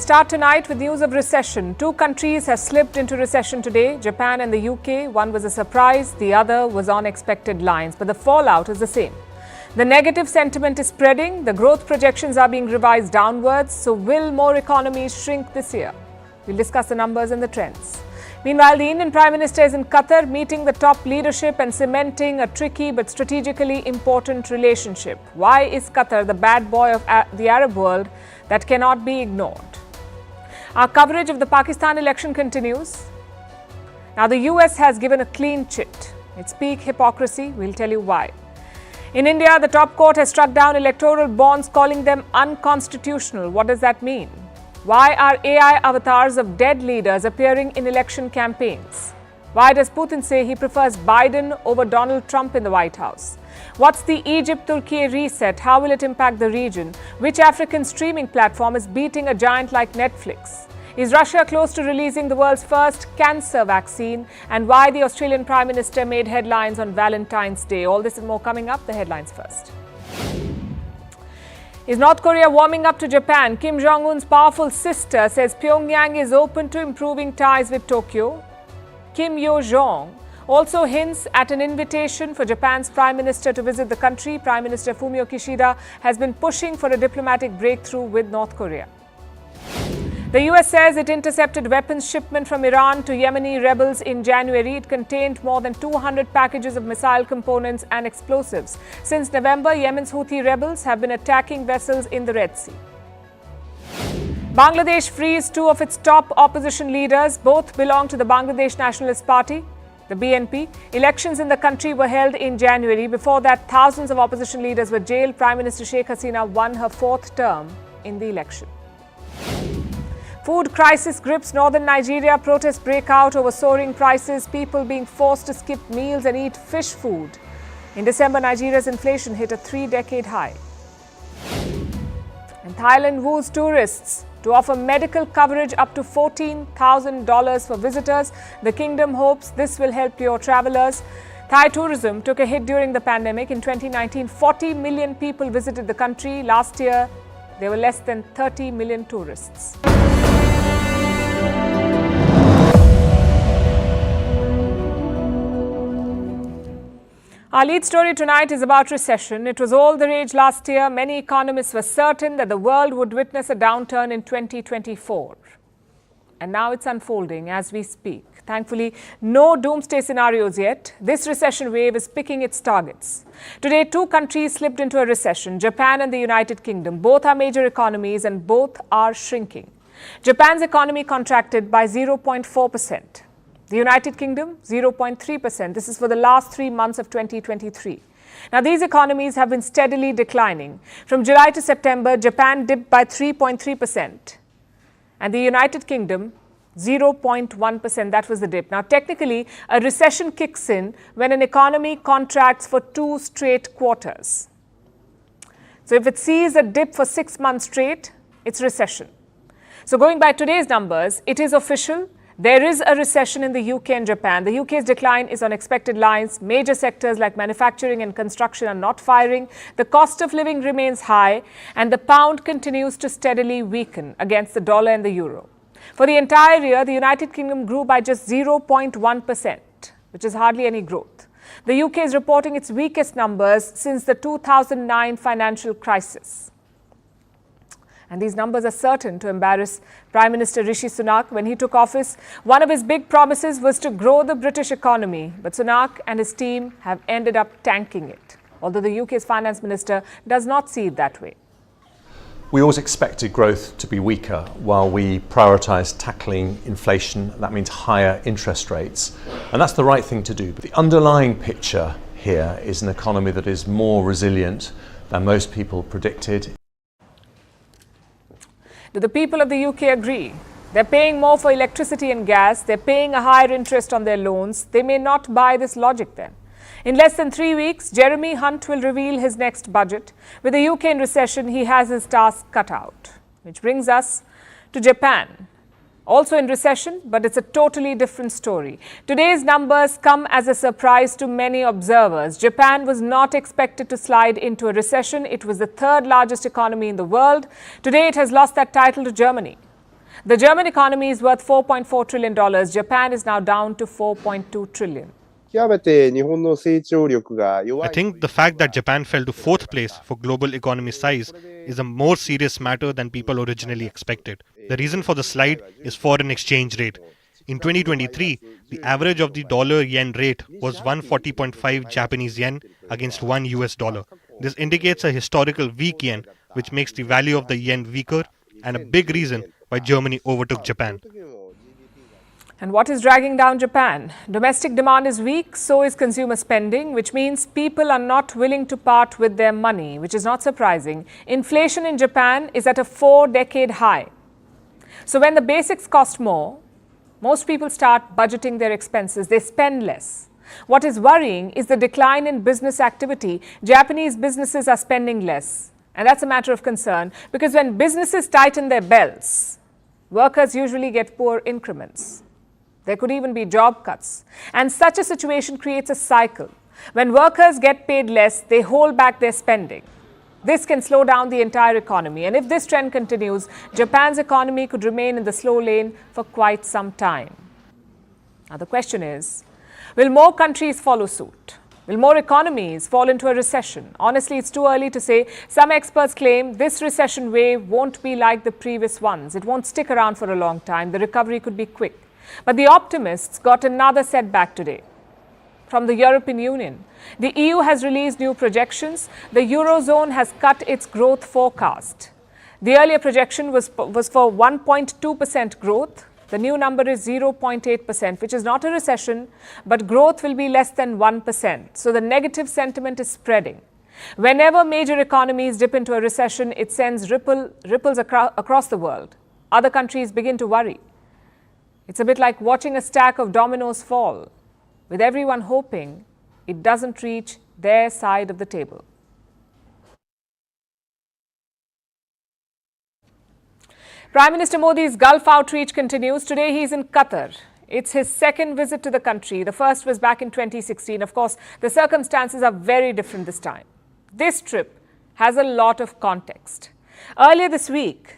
Start tonight with news of recession. Two countries have slipped into recession today, Japan and the UK. One was a surprise, the other was on expected lines, but the fallout is the same. The negative sentiment is spreading, the growth projections are being revised downwards, so will more economies shrink this year? We'll discuss the numbers and the trends. Meanwhile, the Indian Prime Minister is in Qatar meeting the top leadership and cementing a tricky but strategically important relationship. Why is Qatar the bad boy of the Arab world that cannot be ignored? Our coverage of the Pakistan election continues. Now, the US has given a clean chit. It's peak hypocrisy. We'll tell you why. In India, the top court has struck down electoral bonds, calling them unconstitutional. What does that mean? Why are AI avatars of dead leaders appearing in election campaigns? Why does Putin say he prefers Biden over Donald Trump in the White House? What's the Egypt-Turkey reset? How will it impact the region? Which African streaming platform is beating a giant like Netflix? Is Russia close to releasing the world's first cancer vaccine? And why the Australian Prime Minister made headlines on Valentine's Day? All this and more coming up. The headlines first. Is North Korea warming up to Japan? Kim Jong-un's powerful sister says Pyongyang is open to improving ties with Tokyo. Kim Yo-jong also hints at an invitation for Japan's Prime Minister to visit the country. Prime Minister Fumio Kishida has been pushing for a diplomatic breakthrough with North Korea. The US says it intercepted weapons shipment from Iran to Yemeni rebels in January. It contained more than 200 packages of missile components and explosives. Since November, Yemen's Houthi rebels have been attacking vessels in the Red Sea. Bangladesh frees two of its top opposition leaders. Both belong to the Bangladesh Nationalist Party, the BNP. Elections in the country were held in January. Before that, thousands of opposition leaders were jailed. Prime Minister Sheikh Hasina won her fourth term in the election. Food crisis grips northern Nigeria. Protests break out over soaring prices, people being forced to skip meals and eat fish food. In December, Nigeria's inflation hit a 3-decade high. And Thailand woos tourists to offer medical coverage up to $14,000 for visitors. The kingdom hopes this will help pure travelers. Thai tourism took a hit during the pandemic. In 2019, 40 million people visited the country. Last year, there were less than 30 million tourists. Our lead story tonight is about recession. It was all the rage last year. Many economists were certain that the world would witness a downturn in 2024. And now it's unfolding as we speak. Thankfully, no doomsday scenarios yet. This recession wave is picking its targets. Today, two countries slipped into a recession, Japan and the United Kingdom. Both are major economies and both are shrinking. Japan's economy contracted by 0.4%. The United Kingdom, 0.3%. This is for the last 3 months of 2023. Now, these economies have been steadily declining. From July to September, Japan dipped by 3.3%. And the United Kingdom, 0.1%. That was the dip. Now, technically, a recession kicks in when an economy contracts for 2 straight quarters. So, if it sees a dip for 6 months straight, it's recession. So, going by today's numbers, it is official. There is a recession in the UK and Japan. The UK's decline is on expected lines. Major sectors like manufacturing and construction are not firing. The cost of living remains high, and the pound continues to steadily weaken against the dollar and the euro. For the entire year, the United Kingdom grew by just 0.1%, which is hardly any growth. The UK is reporting its weakest numbers since the 2009 financial crisis. And these numbers are certain to embarrass Prime Minister Rishi Sunak. When he took office, one of his big promises was to grow the British economy. But Sunak and his team have ended up tanking it, although the UK's finance minister does not see it that way. We always expected growth to be weaker while we prioritise tackling inflation. That means higher interest rates. And that's the right thing to do. But the underlying picture here is an economy that is more resilient than most people predicted. Do the people of the UK agree? They're paying more for electricity and gas. They're paying a higher interest on their loans. They may not buy this logic then. In less than 3 weeks, Jeremy Hunt will reveal his next budget. With the UK in recession, he has his task cut out. Which brings us to Japan. Also in recession, but it's a totally different story. Today's numbers come as a surprise to many observers. Japan was not expected to slide into a recession. It was the third largest economy in the world. Today, it has lost that title to Germany. The German economy is worth $4.4 trillion. Japan is now down to $4.2 trillion. I think the fact that Japan fell to fourth place for global economy size is a more serious matter than people originally expected. The reason for the slide is foreign exchange rate. In 2023, the average of the dollar-yen rate was 140.5 Japanese yen against $1 US. This indicates a historical weak yen, which makes the value of the yen weaker and a big reason why Germany overtook Japan. And what is dragging down Japan? Domestic demand is weak, so is consumer spending, which means people are not willing to part with their money, which is not surprising. Inflation in Japan is at a 4-decade high. So when the basics cost more, most people start budgeting their expenses. They spend less. What is worrying is the decline in business activity. Japanese businesses are spending less. And that's a matter of concern because when businesses tighten their belts, workers usually get poor increments. There could even be job cuts. And such a situation creates a cycle. When workers get paid less, they hold back their spending. This can slow down the entire economy. And if this trend continues, Japan's economy could remain in the slow lane for quite some time. Now the question is, will more countries follow suit? Will more economies fall into a recession? Honestly, it's too early to say. Some experts claim this recession wave won't be like the previous ones. It won't stick around for a long time. The recovery could be quick. But the optimists got another setback today from the European Union. The EU has released new projections. The Eurozone has cut its growth forecast. The earlier projection was for 1.2% growth. The new number is 0.8%, which is not a recession, but growth will be less than 1%. So the negative sentiment is spreading. Whenever major economies dip into a recession, it sends ripples across the world. Other countries begin to worry. It's a bit like watching a stack of dominoes fall, with everyone hoping it doesn't reach their side of the table. Prime Minister Modi's Gulf outreach continues. Today he is in Qatar. It's his second visit to the country. The first was back in 2016. Of course, the circumstances are very different this time. This trip has a lot of context. Earlier this week,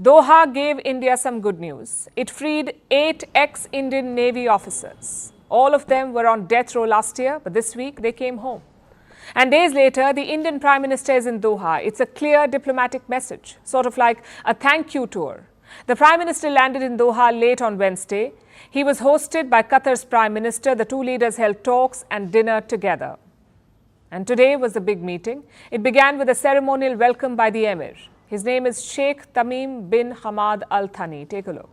Doha gave India some good news. It freed 8 ex-Indian Navy officers. All of them were on death row last year, but this week they came home. And days later, the Indian Prime Minister is in Doha. It's a clear diplomatic message, sort of like a thank you tour. The Prime Minister landed in Doha late on Wednesday. He was hosted by Qatar's Prime Minister. The two leaders held talks and dinner together. And today was the big meeting. It began with a ceremonial welcome by the Emir. His name is Sheikh Tamim bin Hamad Al Thani. Take a look.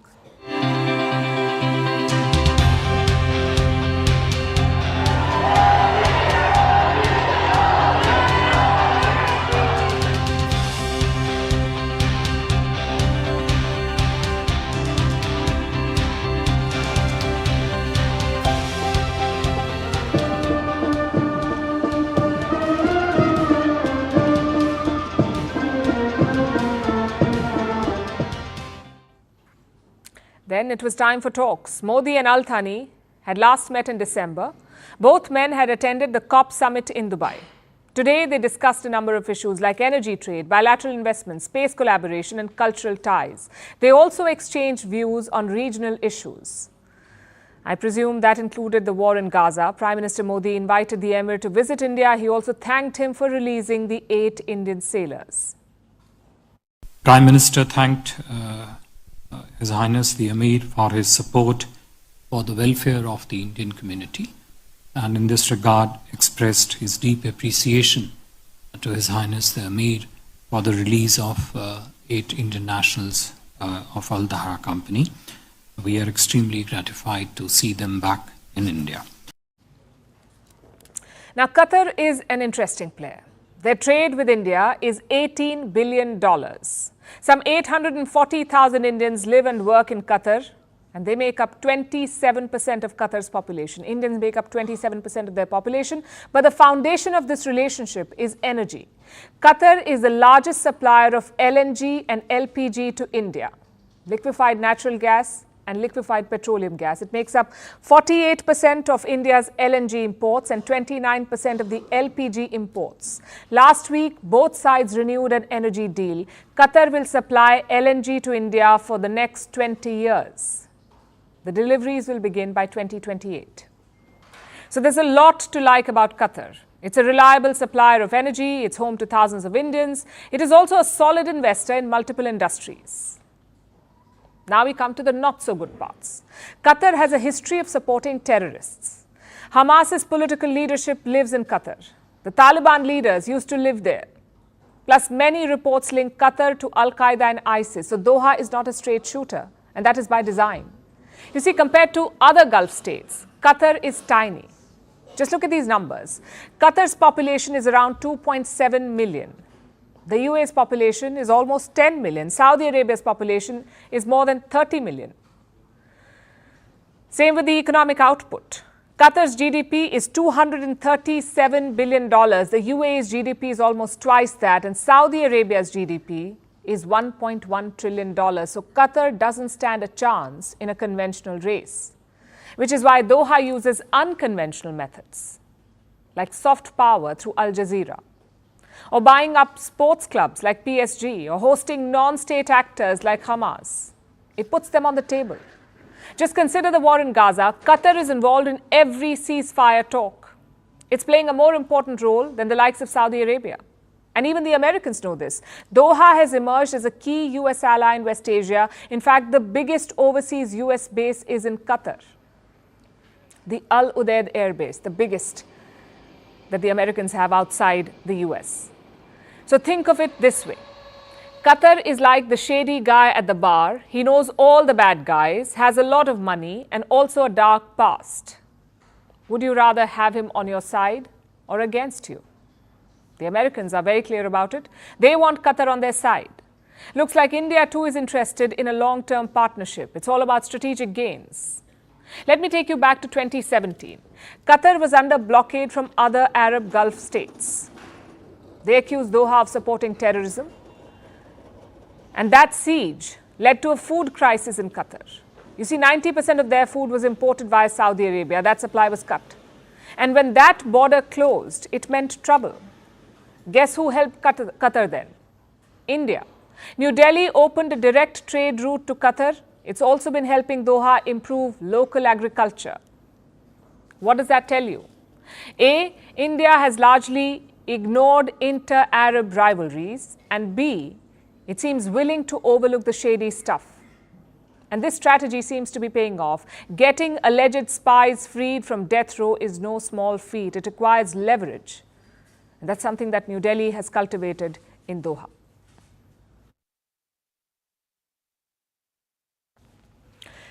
Then it was time for talks. Modi and Al Thani had last met in December. Both men had attended the COP summit in Dubai. Today, they discussed a number of issues like energy trade, bilateral investment, space collaboration, and cultural ties. They also exchanged views on regional issues. I presume that included the war in Gaza. Prime Minister Modi invited the Emir to visit India. He also thanked him for releasing the 8 Indian sailors. Prime Minister thanked His Highness the Emir for his support for the welfare of the Indian community, and in this regard expressed his deep appreciation to His Highness the Emir for the release of 8 Indian nationals of Al Dahra Company. We are extremely gratified to see them back in India. Now, Qatar is an interesting player. Their trade with India is $18 billion. Some 840,000 Indians live and work in Qatar, and they make up 27% of Qatar's population. Indians make up 27% of their population, but the foundation of this relationship is energy. Qatar is the largest supplier of LNG and LPG to India. Liquefied natural gas and liquefied petroleum gas. It makes up 48% of India's LNG imports and 29% of the LPG imports. Last week, both sides renewed an energy deal. Qatar will supply LNG to India for the next 20 years. The deliveries will begin by 2028. So there's a lot to like about Qatar. It's a reliable supplier of energy. It's home to thousands of Indians. It is also a solid investor in multiple industries. Now we come to the not-so-good parts. Qatar has a history of supporting terrorists. Hamas's political leadership lives in Qatar. The Taliban leaders used to live there. Plus, many reports link Qatar to Al-Qaeda and ISIS. So Doha is not a straight shooter, and that is by design. You see, compared to other Gulf states, Qatar is tiny. Just look at these numbers. Qatar's population is around 2.7 million. The UAE's population is almost 10 million. Saudi Arabia's population is more than 30 million. Same with the economic output. Qatar's GDP is $237 billion. The UAE's GDP is almost twice that, and Saudi Arabia's GDP is $1.1 trillion. So Qatar doesn't stand a chance in a conventional race, which is why Doha uses unconventional methods, like soft power through Al Jazeera, or buying up sports clubs like PSG, or hosting non-state actors like Hamas. It puts them on the table. Just consider the war in Gaza. Qatar is involved in every ceasefire talk. It's playing a more important role than the likes of Saudi Arabia. And even the Americans know this. Doha has emerged as a key US ally in West Asia. In fact, the biggest overseas US base is in Qatar. The Al Udeid Air Base, the biggest that the Americans have outside the US. So think of it this way. Qatar is like the shady guy at the bar. He knows all the bad guys, has a lot of money, and also a dark past. Would you rather have him on your side or against you? The Americans are very clear about it. They want Qatar on their side. Looks like India too is interested in a long-term partnership. It's all about strategic gains. Let me take you back to 2017. Qatar was under blockade from other Arab Gulf states. They accused Doha of supporting terrorism. And that siege led to a food crisis in Qatar. You see, 90% of their food was imported via Saudi Arabia. That supply was cut. And when that border closed, it meant trouble. Guess who helped Qatar then? India. New Delhi opened a direct trade route to Qatar. It's also been helping Doha improve local agriculture. What does that tell you? A, India has largely ignored inter-Arab rivalries, and B, it seems willing to overlook the shady stuff. And this strategy seems to be paying off. Getting alleged spies freed from death row is no small feat. It requires leverage. And that's something that New Delhi has cultivated in Doha.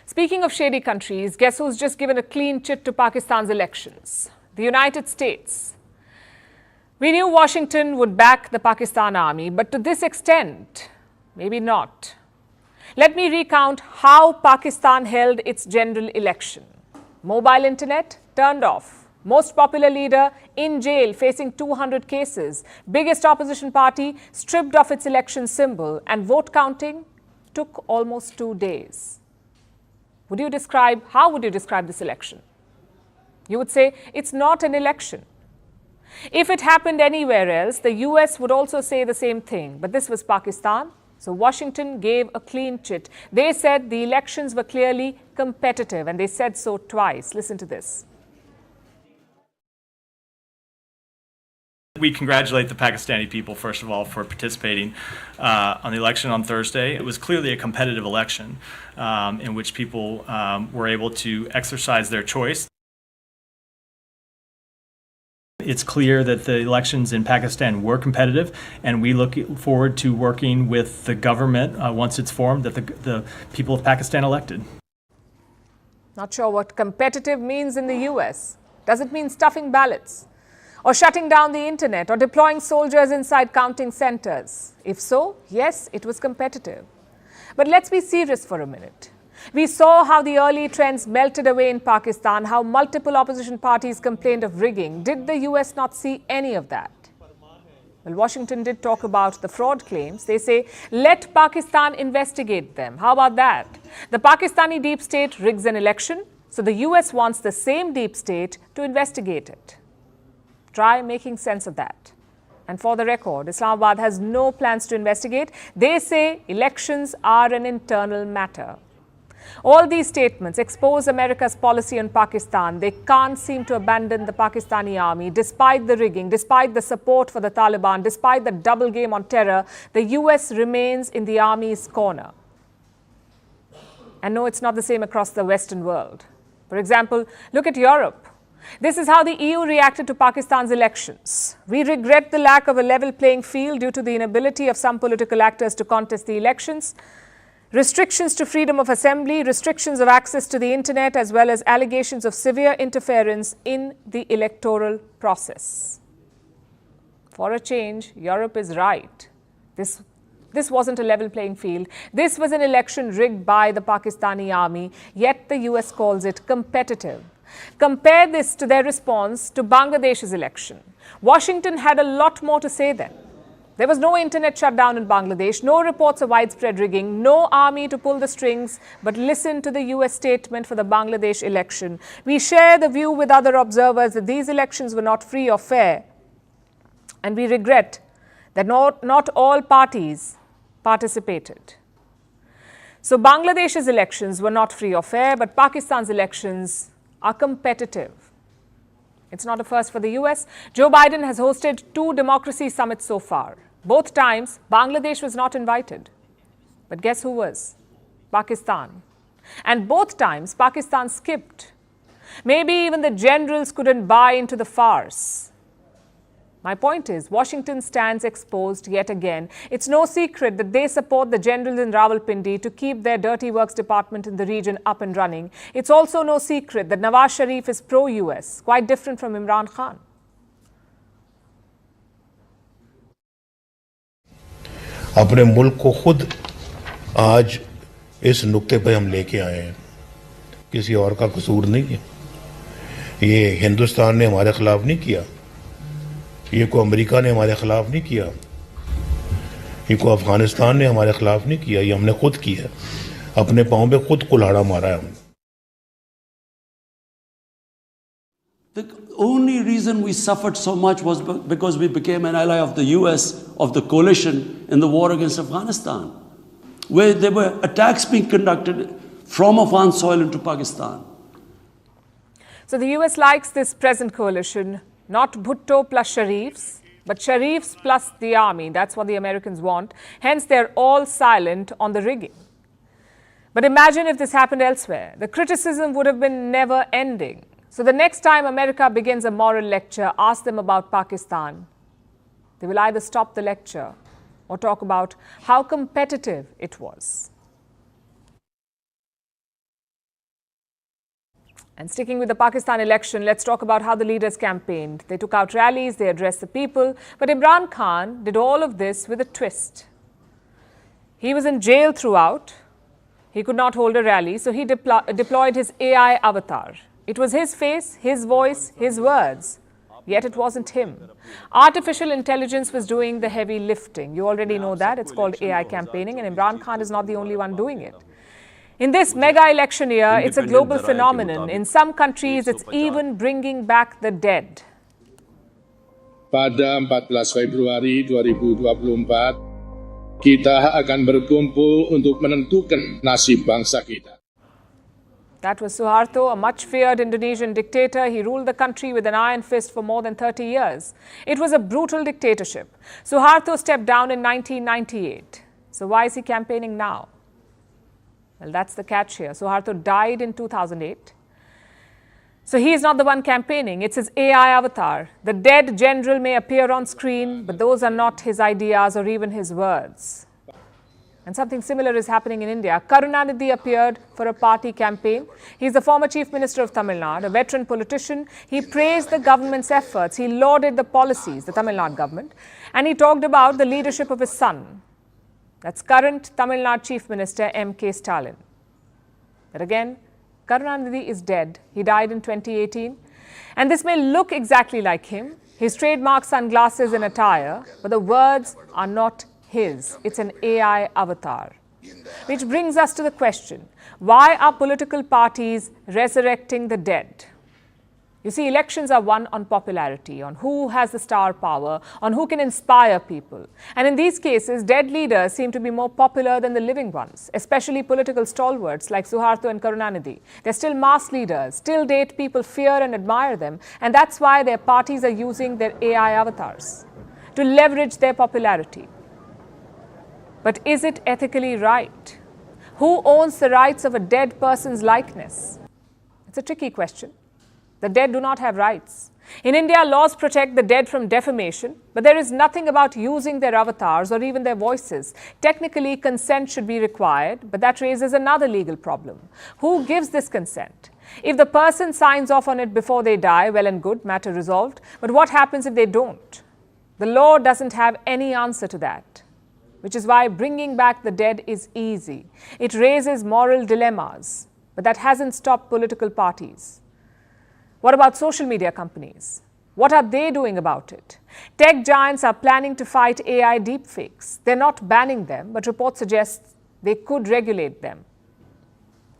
Speaking of shady countries, guess who's just given a clean chit to Pakistan's elections? The United States. We knew Washington would back the Pakistan army, but to this extent, maybe not. Let me recount how Pakistan held its general election. Mobile internet turned off. Most popular leader in jail facing 200 cases. Biggest opposition party stripped of its election symbol, and vote counting took almost 2 days. How would you describe this election? You would say it's not an election. If it happened anywhere else, the US would also say the same thing. But this was Pakistan, so Washington gave a clean chit. They said the elections were clearly competitive, and they said so twice. Listen to this. We congratulate the Pakistani people, first of all, for participating on the election on Thursday. It was clearly a competitive election in which people were able to exercise their choice. It's clear that the elections in Pakistan were competitive, and we look forward to working with the government once it's formed that the people of Pakistan elected. Not sure what competitive means in the US. Does it mean stuffing ballots? Or shutting down the internet, or deploying soldiers inside counting centers? If so, yes, it was competitive. But let's be serious for a minute. We saw how the early trends melted away in Pakistan, how multiple opposition parties complained of rigging. Did the US not see any of that? Well, Washington did talk about the fraud claims. They say, let Pakistan investigate them. How about that? The Pakistani deep state rigs an election, so the US wants the same deep state to investigate it. Try making sense of that. And for the record, Islamabad has no plans to investigate. They say elections are an internal matter. All these statements expose America's policy on Pakistan. They can't seem to abandon the Pakistani army despite the rigging, despite the support for the Taliban, despite the double game on terror. The US remains in the army's corner. And no, it's not the same across the Western world. For example, look at Europe. This is how the EU reacted to Pakistan's elections. We regret the lack of a level playing field due to the inability of some political actors to contest the elections, restrictions to freedom of assembly, restrictions of access to the internet, as well as allegations of severe interference in the electoral process. For a change, Europe is right. This wasn't a level playing field. This was an election rigged by the Pakistani army, yet the US calls it competitive. Compare this to their response to Bangladesh's election. Washington had a lot more to say then. There was no internet shutdown in Bangladesh, no reports of widespread rigging, no army to pull the strings, but listen to the US statement for the Bangladesh election. We share the view with other observers that these elections were not free or fair, and we regret that not all parties participated. So Bangladesh's elections were not free or fair, but Pakistan's elections are competitive. It's not a first for the US. Joe Biden has hosted 2 democracy summits so far. Both times, Bangladesh was not invited. But guess who was? Pakistan. And both times, Pakistan skipped. Maybe even the generals couldn't buy into the farce. My point is, Washington stands exposed yet again. It's no secret that they support the generals in Rawalpindi to keep their dirty works department in the region up and running. It's also no secret that Nawaz Sharif is pro-US, quite different from Imran Khan. अपने मुल्क को खुद आज इस नुक्ते पे हम लेके आए हैं, किसी और का कसूर नहीं है। ये हिंदुस्तान ने हमारे खिलाफ नहीं किया, ये को अमेरिका ने हमारे खिलाफ नहीं किया, ये को अफगानिस्तान ने हमारे खिलाफ नहीं किया, ये हमने खुद किया, अपने पांव पे खुद कुल्हाड़ा मारा है हमने। The only reason we suffered so much was because we became an ally of the US, of the coalition in the war against Afghanistan, where there were attacks being conducted from Afghan soil into Pakistan. So the US likes this present coalition, not Bhutto plus Sharifs, but Sharifs plus the army. That's what the Americans want. Hence, they're all silent on the rigging. But imagine if this happened elsewhere. The criticism would have been never ending. So the next time America begins a moral lecture, ask them about Pakistan. They will either stop the lecture or talk about how competitive it was. And sticking with the Pakistan election, let's talk about how the leaders campaigned. They took out rallies, they addressed the people. But Imran Khan did all of this with a twist. He was in jail throughout. He could not hold a rally, so he deployed his AI avatar. It was his face, his voice, his words. Yet it wasn't him. Artificial intelligence was doing the heavy lifting. You already know that. It's called AI campaigning, and Imran Khan is not the only one doing it. In this mega election year, it's a global phenomenon. In some countries, it's even bringing back the dead. Pada 14 Februari 2024, kita akan berkumpul untuk menentukan nasib bangsa kita. That was Suharto, a much feared Indonesian dictator. He ruled the country with an iron fist for more than 30 years. It was a brutal dictatorship. Suharto stepped down in 1998. So why is he campaigning now? Well, that's the catch here. Suharto died in 2008. So he is not the one campaigning. It's his AI avatar. The dead general may appear on screen, but those are not his ideas or even his words. And something similar is happening in India. Karunanidhi appeared for a party campaign. He's the former Chief Minister of Tamil Nadu, a veteran politician. He praised the government's efforts. He lauded the policies, the Tamil Nadu government. And he talked about the leadership of his son. That's current Tamil Nadu Chief Minister M.K. Stalin. But again, Karunanidhi is dead. He died in 2018. And this may look exactly like him. His trademark sunglasses and attire, but the words are not his. It's an AI avatar. Which brings us to the question, why are political parties resurrecting the dead? You see, elections are won on popularity, on who has the star power, on who can inspire people. And in these cases, dead leaders seem to be more popular than the living ones, especially political stalwarts like Suharto and Karunanidhi. They're still mass leaders, till date people fear and admire them, and that's why their parties are using their AI avatars to leverage their popularity. But is it ethically right? Who owns the rights of a dead person's likeness? It's a tricky question. The dead do not have rights. In India, laws protect the dead from defamation, but there is nothing about using their avatars or even their voices. Technically, consent should be required, but that raises another legal problem. Who gives this consent? If the person signs off on it before they die, well and good, matter resolved. But what happens if they don't? The law doesn't have any answer to that, which is why bringing back the dead is easy. It raises moral dilemmas, but that hasn't stopped political parties. What about social media companies? What are they doing about it? Tech giants are planning to fight AI deepfakes. They're not banning them, but reports suggest they could regulate them.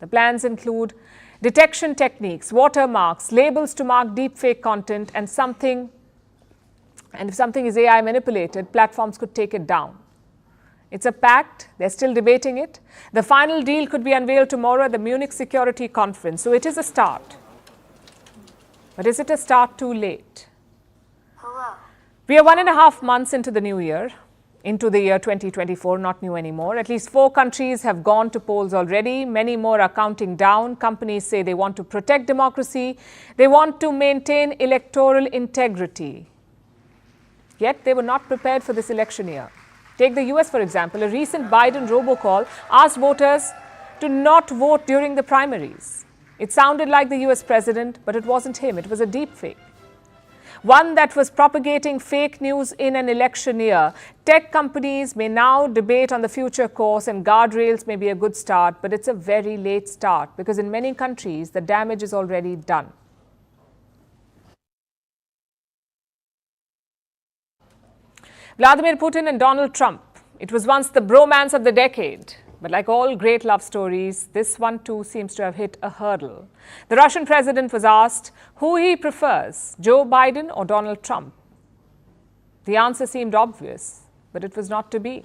The plans include detection techniques, watermarks, labels to mark deepfake content, and if something is AI manipulated, platforms could take it down. It's a pact. They're still debating it. The final deal could be unveiled tomorrow at the Munich Security Conference. So it is a start. But is it a start too late? Hello. We are 1.5 months into the new year, into the year 2024, not new anymore. At least 4 countries have gone to polls already. Many more are counting down. Companies say they want to protect democracy. They want to maintain electoral integrity. Yet they were not prepared for this election year. Take the US, for example. A recent Biden robocall asked voters to not vote during the primaries. It sounded like the US president, but it wasn't him. It was a deep fake. One that was propagating fake news in an election year. Tech companies may now debate on the future course, and guardrails may be a good start, but it's a very late start because in many countries, the damage is already done. Vladimir Putin and Donald Trump. It was once the bromance of the decade. But like all great love stories, this one too seems to have hit a hurdle. The Russian president was asked who he prefers, Joe Biden or Donald Trump. The answer seemed obvious, but it was not to be.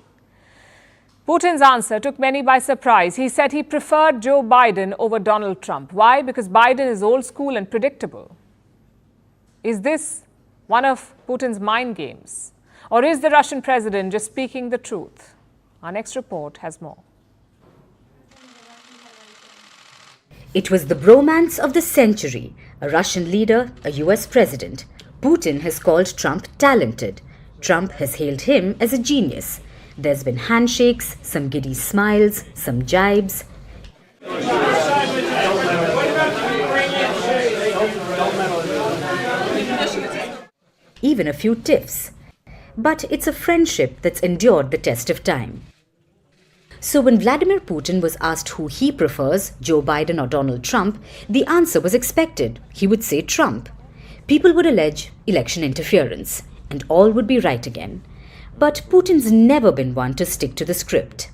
Putin's answer took many by surprise. He said he preferred Joe Biden over Donald Trump. Why? Because Biden is old school and predictable. Is this one of Putin's mind games? Or is the Russian president just speaking the truth? Our next report has more. It was the bromance of the century. A Russian leader, a US president. Putin has called Trump talented. Trump has hailed him as a genius. There's been handshakes, some giddy smiles, some jibes. Even a few tiffs. But it's a friendship that's endured the test of time. So when Vladimir Putin was asked who he prefers, Joe Biden or Donald Trump, the answer was expected. He would say Trump. People would allege election interference, and all would be right again. But Putin's never been one to stick to the script.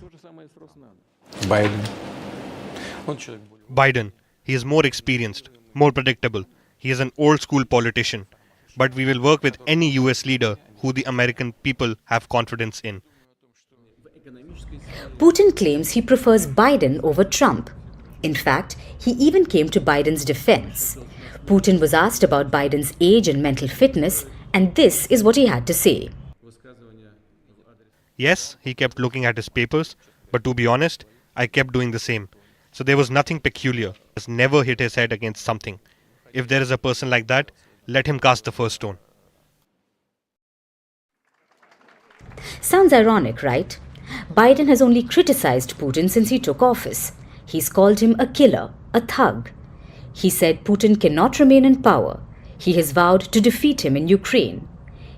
Biden. He is more experienced, more predictable. He is an old school politician. But we will work with any US leader who the American people have confidence in. Putin claims he prefers Biden over Trump. In fact, he even came to Biden's defense. Putin was asked about Biden's age and mental fitness, and this is what he had to say. Yes, he kept looking at his papers, but to be honest, I kept doing the same. So there was nothing peculiar. He has never hit his head against something. If there is a person like that, let him cast the first stone. Sounds ironic, right? Biden has only criticized Putin since he took office. He's called him a killer, a thug. He said Putin cannot remain in power. He has vowed to defeat him in Ukraine.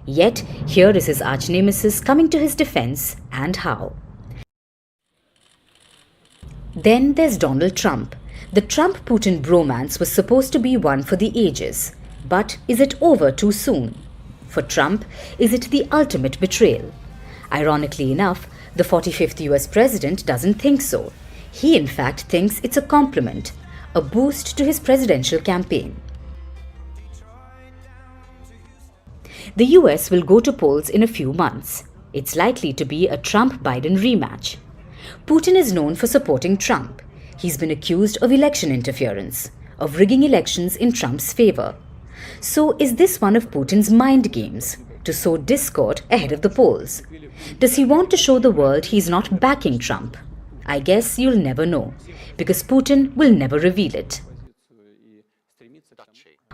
Yet, here is his arch-nemesis coming to his defense, and how. Then there's Donald Trump. The Trump-Putin bromance was supposed to be one for the ages. But is it over too soon? For Trump, is it the ultimate betrayal? Ironically enough, The 45th US president doesn't think so. He, in fact, thinks it's a compliment, a boost to his presidential campaign. The US will go to polls in a few months. It's likely to be a Trump-Biden rematch. Putin is known for supporting Trump. He's been accused of election interference, of rigging elections in Trump's favor. So is this one of Putin's mind games, to sow discord ahead of the polls? Does he want to show the world he's not backing Trump? I guess you'll never know, because Putin will never reveal it.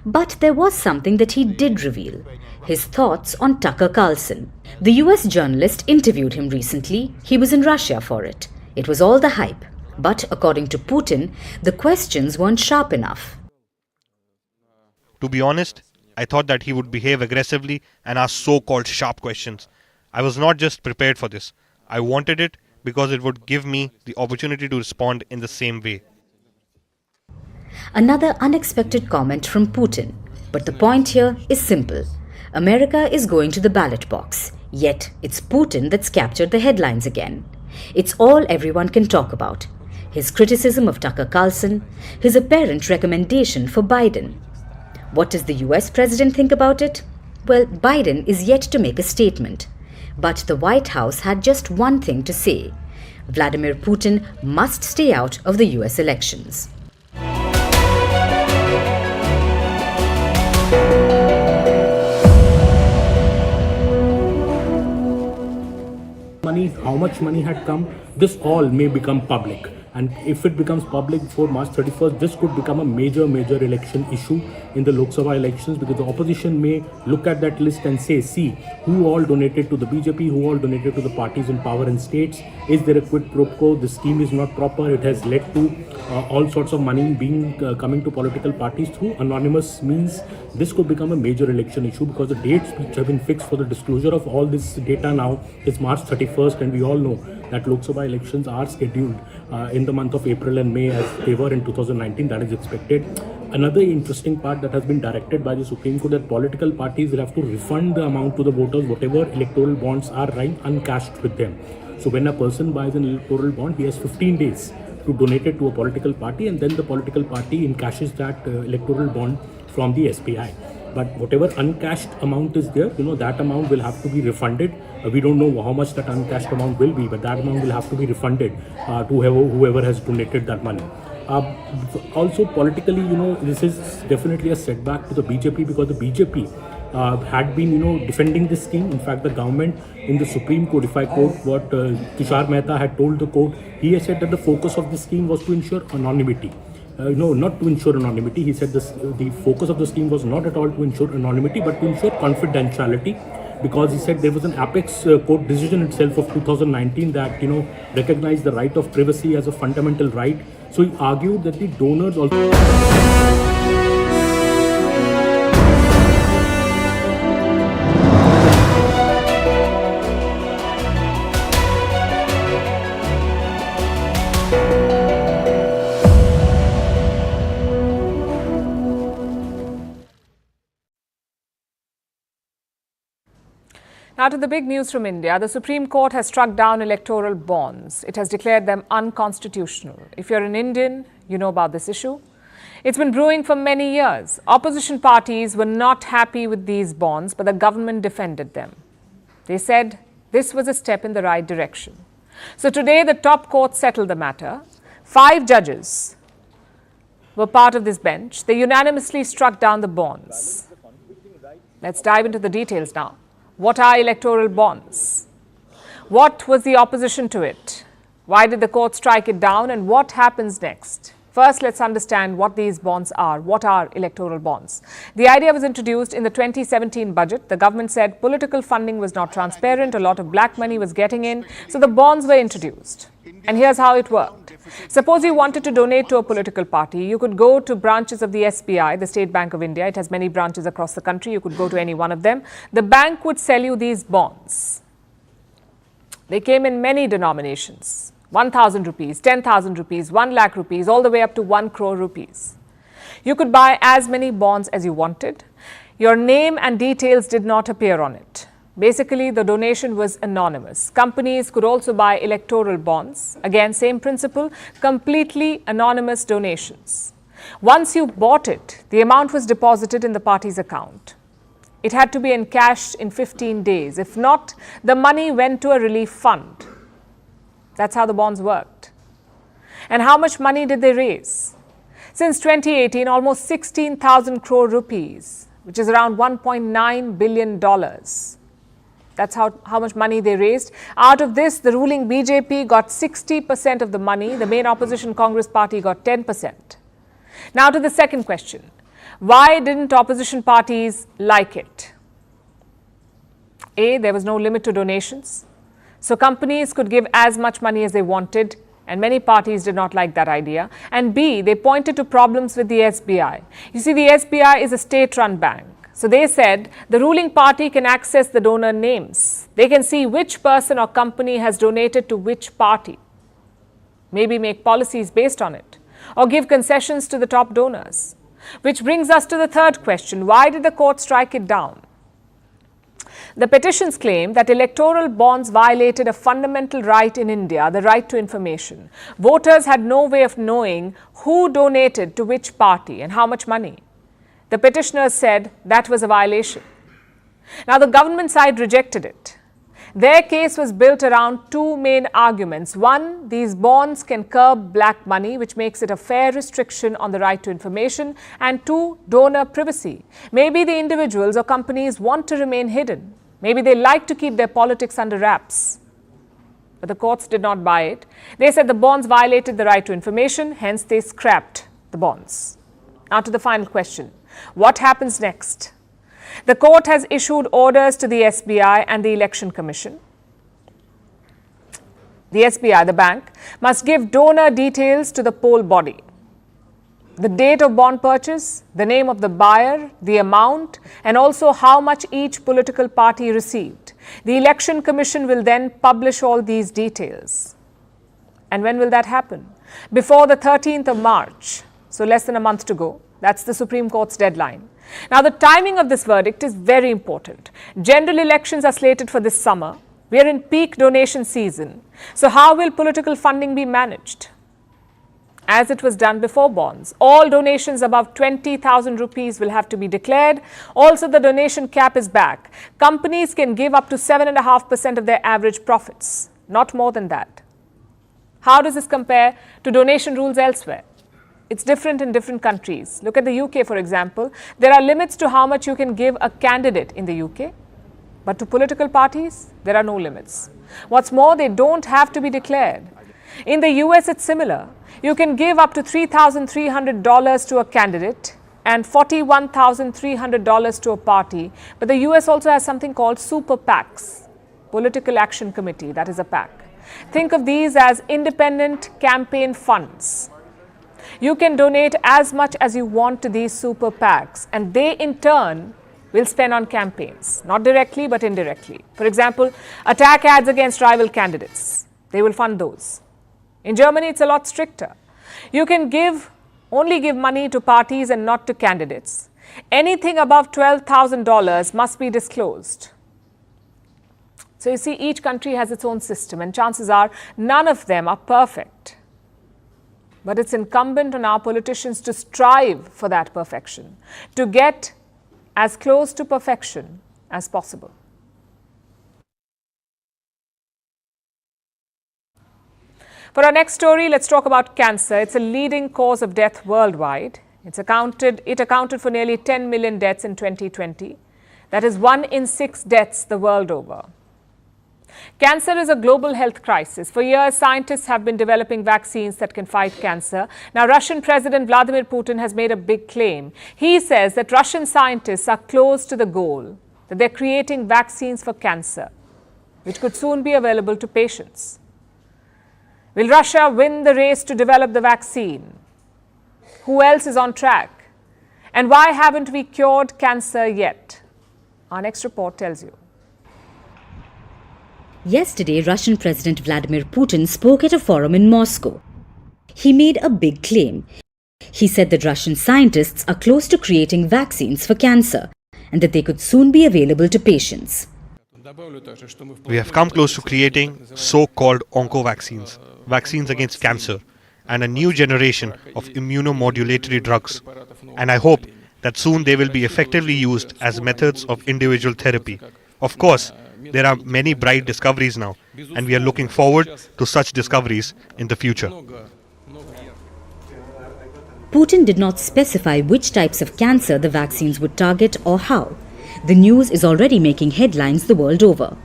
But there was something that he did reveal, his thoughts on Tucker Carlson. The US journalist interviewed him recently. He was in Russia for it. It was all the hype. But according to Putin, the questions weren't sharp enough. To be honest, I thought that he would behave aggressively and ask so-called sharp questions. I was not just prepared for this. I wanted it because it would give me the opportunity to respond in the same way. Another unexpected comment from Putin. But the point here is simple. America is going to the ballot box. Yet it's Putin that's captured the headlines again. It's all everyone can talk about. His criticism of Tucker Carlson, his apparent recommendation for Biden. What does the US president think about it? Well, Biden is yet to make a statement. But the White House had just one thing to say. Vladimir Putin must stay out of the US elections. How much money had come, this all may become public. And if it becomes public before March 31st, this could become a major election issue in the Lok Sabha elections, because the opposition may look at that list and say, see, who all donated to the BJP, who all donated to the parties in power in states. Is there a quid pro quo? The scheme is not proper. It has led to all sorts of money coming to political parties through anonymous means. This could become a major election issue, because the dates which have been fixed for the disclosure of all this data now is March 31st, and we all know that Lok Sabha elections are scheduled in the month of April and May, as they were in 2019. That is expected. Another interesting part that has been directed by the Supreme Court, that political parties will have to refund the amount to the voters, whatever electoral bonds are lying uncashed with them. So when a person buys an electoral bond, he has 15 days to donate it to a political party, and then the political party encashes that electoral bond from the SBI. But whatever uncashed amount is there, that amount will have to be refunded. We don't know how much that uncashed amount will be, but that amount will have to be refunded to whoever has donated that money. Also, politically, this is definitely a setback to the BJP, because the BJP had been, defending this scheme. In fact, the government in the Supreme Court, if I quote what Tushar Mehta had told the court, he has said that the focus of the scheme was to ensure anonymity. No, not to ensure anonymity. He said the focus of the scheme was not at all to ensure anonymity, but to ensure confidentiality, because he said there was an apex court decision itself of 2019 that, recognized the right of privacy as a fundamental right. So he argued that the donors also... Now to the big news from India. The Supreme Court has struck down electoral bonds. It has declared them unconstitutional. If you're an Indian, you know about this issue. It's been brewing for many years. Opposition parties were not happy with these bonds, but the government defended them. They said this was a step in the right direction. So today, the top court settled the matter. 5 judges were part of this bench. They unanimously struck down the bonds. Let's dive into the details now. What are electoral bonds? What was the opposition to it? Why did the court strike it down, and what happens next? First, let's understand what these bonds are. What are electoral bonds? The idea was introduced in the 2017 budget. The government said political funding was not transparent, a lot of black money was getting in, so the bonds were introduced. And here's how it worked. Suppose you wanted to donate to a political party, you could go to branches of the SBI, the State Bank of India. It has many branches across the country. You could go to any one of them. The bank would sell you these bonds. They came in many denominations. 1,000 rupees, 10,000 rupees, 1 lakh rupees, all the way up to 1 crore rupees. You could buy as many bonds as you wanted. Your name and details did not appear on it. Basically, the donation was anonymous. Companies could also buy electoral bonds. Again, same principle, completely anonymous donations. Once you bought it, the amount was deposited in the party's account. It had to be encashed in 15 days. If not, the money went to a relief fund. That's how the bonds worked. And how much money did they raise? Since 2018, almost 16,000 crore rupees, which is around $1.9 billion. That's how much money they raised. Out of this, the ruling BJP got 60% of the money. The main opposition Congress party got 10%. Now to the second question. Why didn't opposition parties like it? A, there was no limit to donations. So companies could give as much money as they wanted, and many parties did not like that idea. And B, they pointed to problems with the SBI. You see, the SBI is a state-run bank. So they said the ruling party can access the donor names. They can see which person or company has donated to which party. Maybe make policies based on it, or give concessions to the top donors. Which brings us to the third question. Why did the court strike it down? The petitions claim that electoral bonds violated a fundamental right in India, the right to information. Voters had no way of knowing who donated to which party and how much money. The petitioners said that was a violation. Now, the government side rejected it. Their case was built around two main arguments. One, these bonds can curb black money, which makes it a fair restriction on the right to information. And two, donor privacy. Maybe the individuals or companies want to remain hidden. Maybe they like to keep their politics under wraps. But the courts did not buy it. They said the bonds violated the right to information, hence they scrapped the bonds. Now to the final question. What happens next? The court has issued orders to the SBI and the Election Commission. The SBI, the bank, must give donor details to the poll body. The date of bond purchase, the name of the buyer, the amount, and also how much each political party received. The Election Commission will then publish all these details. And when will that happen? Before the 13th of March, so less than a month to go. That's the Supreme Court's deadline. Now, the timing of this verdict is very important. General elections are slated for this summer. We are in peak donation season. So how will political funding be managed? As it was done before bonds, all donations above 20,000 rupees will have to be declared. Also, the donation cap is back. Companies can give up to 7.5% of their average profits, not more than that. How does this compare to donation rules elsewhere? It's different in different countries. Look at the UK, for example. There are limits to how much you can give a candidate in the UK. But to political parties, there are no limits. What's more, they don't have to be declared. In the US, it's similar. You can give up to $3,300 to a candidate and $41,300 to a party. But the US also has something called super PACs, Political Action Committee, that is a PAC. Think of these as independent campaign funds. You can donate as much as you want to these super PACs, and they in turn will spend on campaigns, not directly but indirectly. For example, attack ads against rival candidates. They will fund those. In Germany, it's a lot stricter. You can only give money to parties and not to candidates. Anything above $12,000 must be disclosed. So you see, each country has its own system, and chances are none of them are perfect. But it's incumbent on our politicians to strive for that perfection, to get as close to perfection as possible. For our next story, let's talk about cancer. It's a leading cause of death worldwide. It accounted for nearly 10 million deaths in 2020. That is 1 in 6 deaths the world over. Cancer is a global health crisis. For years, scientists have been developing vaccines that can fight cancer. Now, Russian President Vladimir Putin has made a big claim. He says that Russian scientists are close to the goal, that they're creating vaccines for cancer, which could soon be available to patients. Will Russia win the race to develop the vaccine? Who else is on track? And why haven't we cured cancer yet? Our next report tells you. Yesterday, Russian President Vladimir Putin spoke at a forum in Moscow. He made a big claim. He said that Russian scientists are close to creating vaccines for cancer and that they could soon be available to patients. We have come close to creating so-called onco-vaccines, vaccines against cancer, and a new generation of immunomodulatory drugs. And I hope that soon they will be effectively used as methods of individual therapy. Of course, there are many bright discoveries now, and we are looking forward to such discoveries in the future. Putin did not specify which types of cancer the vaccines would target or how. The news is already making headlines the world over.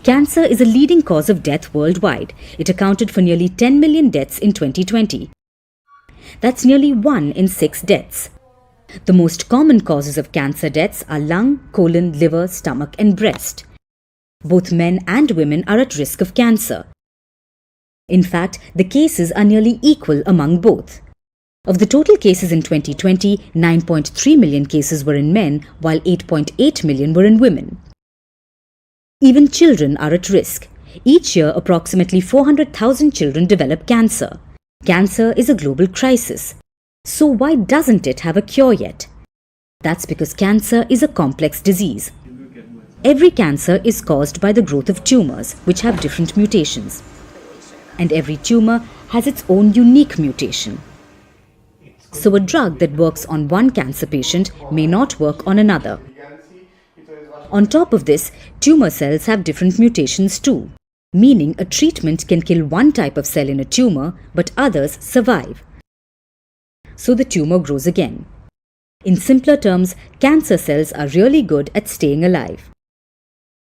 Cancer is a leading cause of death worldwide. It accounted for nearly 10 million deaths in 2020. That's nearly 1 in 6 deaths. The most common causes of cancer deaths are lung, colon, liver, stomach and breast. Both men and women are at risk of cancer. In fact, the cases are nearly equal among both. Of the total cases in 2020, 9.3 million cases were in men, while 8.8 million were in women. Even children are at risk. Each year, approximately 400,000 children develop cancer. Cancer is a global crisis. So why doesn't it have a cure yet? That's because cancer is a complex disease. Every cancer is caused by the growth of tumors, which have different mutations. And every tumor has its own unique mutation. So a drug that works on one cancer patient may not work on another. On top of this, tumor cells have different mutations too, meaning a treatment can kill one type of cell in a tumor, but others survive. So the tumor grows again. In simpler terms, cancer cells are really good at staying alive.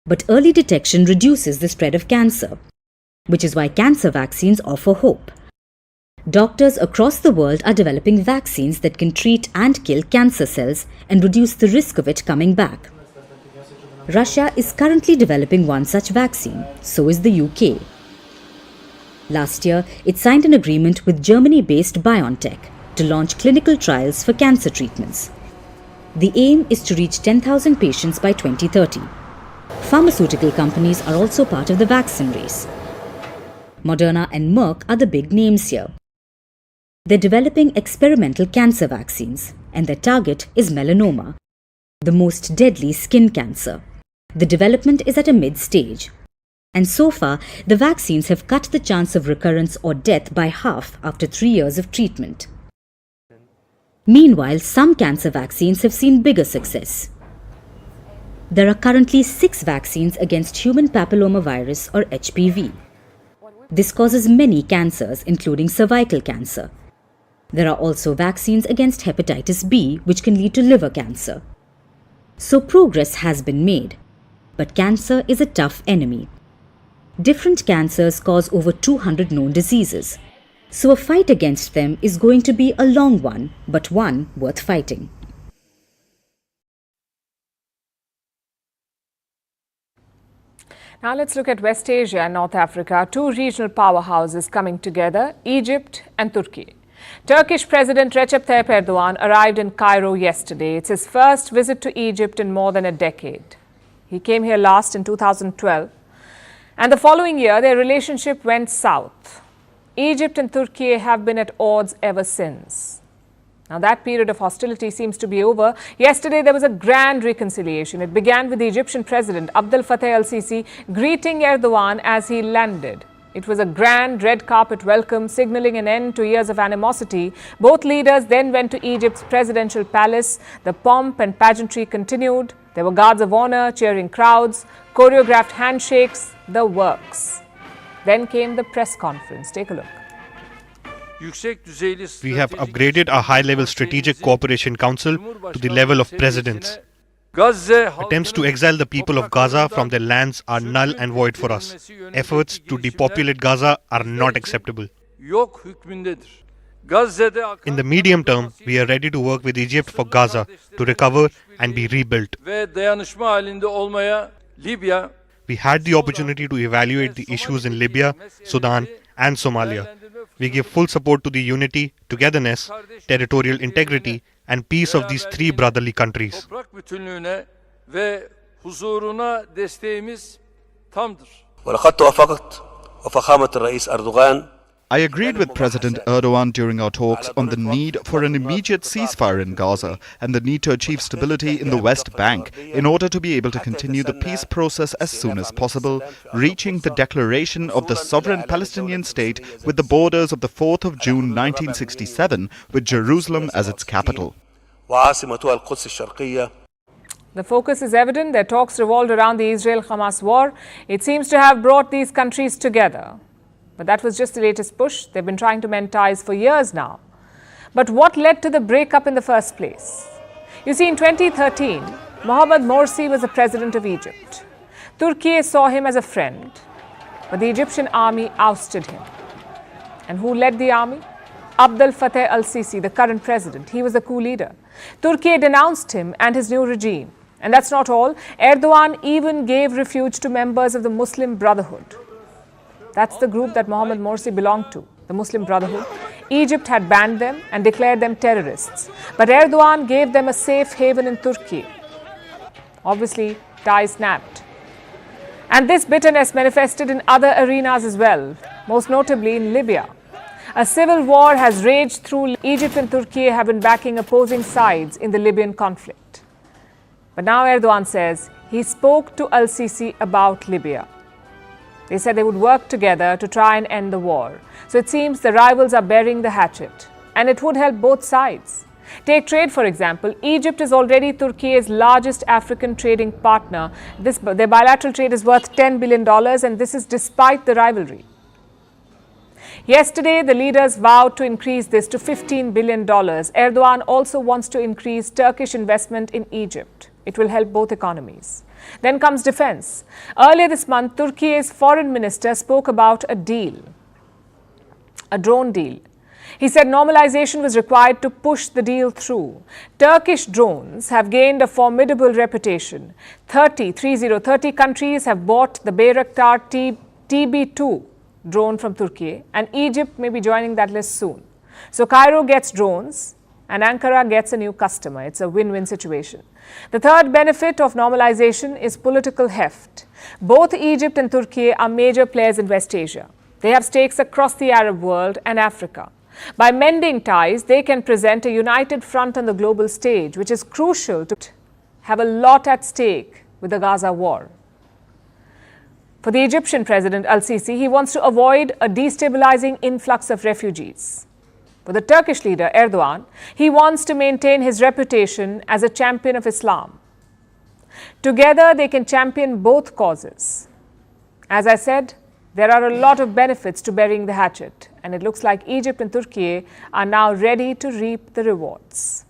But early detection reduces the spread of cancer, which is why cancer vaccines offer hope. Doctors across the world are developing vaccines that can treat and kill cancer cells and reduce the risk of it coming back. Russia is currently developing one such vaccine, so is the UK. Last year, it signed an agreement with Germany-based BioNTech to launch clinical trials for cancer treatments. The aim is to reach 10,000 patients by 2030. Pharmaceutical companies are also part of the vaccine race. Moderna and Merck are the big names here. They're developing experimental cancer vaccines, and their target is melanoma, the most deadly skin cancer. The development is at a mid-stage. And so far, the vaccines have cut the chance of recurrence or death by half after 3 years of treatment. Meanwhile, some cancer vaccines have seen bigger success. There are currently 6 vaccines against human papillomavirus or HPV. This causes many cancers, including cervical cancer. There are also vaccines against hepatitis B, which can lead to liver cancer. So progress has been made. But cancer is a tough enemy. Different cancers cause over 200 known diseases. So a fight against them is going to be a long one, but one worth fighting. Now let's look at West Asia and North Africa, 2 regional powerhouses coming together, Egypt and Turkey. Turkish President Recep Tayyip Erdogan arrived in Cairo yesterday. It's his first visit to Egypt in more than a decade. He came here last in 2012, and the following year their relationship went south. Egypt and Turkey have been at odds ever since. Now that period of hostility seems to be over. Yesterday there was a grand reconciliation. It began with the Egyptian President Abdel Fattah el-Sisi greeting Erdogan as he landed. It was a grand red carpet welcome, signaling an end to years of animosity. Both leaders then went to Egypt's presidential palace. The pomp and pageantry continued. There were guards of honor, cheering crowds, choreographed handshakes, the works. Then came the press conference. Take a look. We have upgraded our high-level Strategic Cooperation Council to the level of presidents. Attempts to exile the people of Gaza from their lands are null and void for us. Efforts to depopulate Gaza are not acceptable. In the medium term, we are ready to work with Egypt for Gaza to recover and be rebuilt. We had the opportunity to evaluate the issues in Libya, Sudan and Somalia. We give full support to the unity, togetherness, territorial integrity and peace of these 3 brotherly countries. ولقد توافقت وفخامة الرئيس أردوغان. I agreed with President Erdogan during our talks on the need for an immediate ceasefire in Gaza and the need to achieve stability in the West Bank in order to be able to continue the peace process as soon as possible, reaching the declaration of the sovereign Palestinian state with the borders of the 4th of June 1967 with Jerusalem as its capital. The focus is evident. Their talks revolved around the Israel-Hamas war. It seems to have brought these countries together. But that was just the latest push. They've been trying to mend ties for years now. But what led to the breakup in the first place? You see, in 2013, Mohamed Morsi was the president of Egypt. Turkey saw him as a friend, but the Egyptian army ousted him. And who led the army? Abdel Fattah al-Sisi, the current president. He was the coup leader. Turkey denounced him and his new regime. And that's not all. Erdogan even gave refuge to members of the Muslim Brotherhood. That's the group that Mohamed Morsi belonged to, the Muslim Brotherhood. Egypt had banned them and declared them terrorists. But Erdogan gave them a safe haven in Turkey. Obviously, ties snapped. And this bitterness manifested in other arenas as well, most notably in Libya. A civil war has raged through. Egypt and Turkey have been backing opposing sides in the Libyan conflict. But now Erdogan says he spoke to al-Sisi about Libya. They said they would work together to try and end the war. So it seems the rivals are burying the hatchet. And it would help both sides. Take trade, for example. Egypt is already Turkey's largest African trading partner. Their bilateral trade is worth $10 billion, and this is despite the rivalry. Yesterday, the leaders vowed to increase this to $15 billion. Erdogan also wants to increase Turkish investment in Egypt. It will help both economies. Then comes defense. Earlier this month, Turkey's foreign minister spoke about a deal, a drone deal. He said normalization was required to push the deal through. Turkish drones have gained a formidable reputation. 30 countries have bought the Bayraktar TB2 drone from Turkey, and Egypt may be joining that list soon. So Cairo gets drones and Ankara gets a new customer. It's a win-win situation. The third benefit of normalization is political heft. Both Egypt and Turkey are major players in West Asia. They have stakes across the Arab world and Africa. By mending ties, they can present a united front on the global stage, which is crucial to have a lot at stake with the Gaza war. For the Egyptian president al-Sisi, he wants to avoid a destabilizing influx of refugees. For the Turkish leader Erdogan, he wants to maintain his reputation as a champion of Islam. Together, they can champion both causes. As I said, there are a lot of benefits to burying the hatchet, and it looks like Egypt and Turkey are now ready to reap the rewards.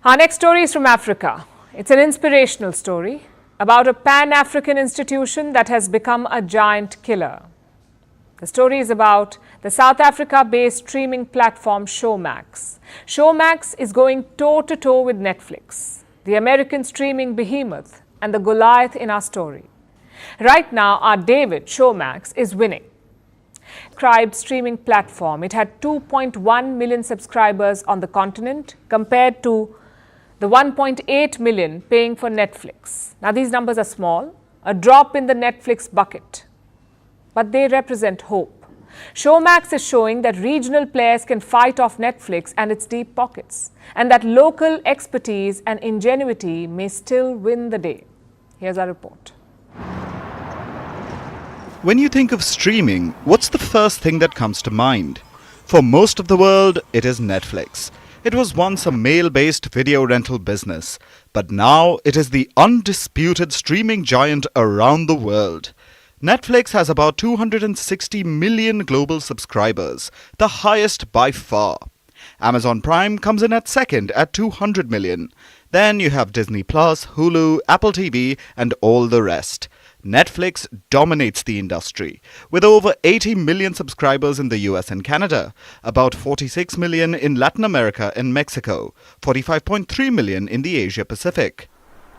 Our next story is from Africa. It's an inspirational story about a Pan-African institution that has become a giant killer. The story is about the South Africa-based streaming platform Showmax. Showmax is going toe-to-toe with Netflix, the American streaming behemoth and the Goliath in our story. Right now, our David, Showmax, is winning. Subscribed streaming platform. It had 2.1 million subscribers on the continent compared to the 1.8 million paying for Netflix. Now, these numbers are small, a drop in the Netflix bucket, but they represent hope. Showmax is showing that regional players can fight off Netflix and its deep pockets, and that local expertise and ingenuity may still win the day. Here's our report. When you think of streaming, what's the first thing that comes to mind? For most of the world, it is Netflix. It was once a mail-based video rental business, but now it is the undisputed streaming giant around the world. Netflix has about 260 million global subscribers, the highest by far. Amazon Prime comes in at second at 200 million. Then you have Disney+, Hulu, Apple TV and all the rest. Netflix dominates the industry, with over 80 million subscribers in the US and Canada, about 46 million in Latin America and Mexico, 45.3 million in the Asia Pacific.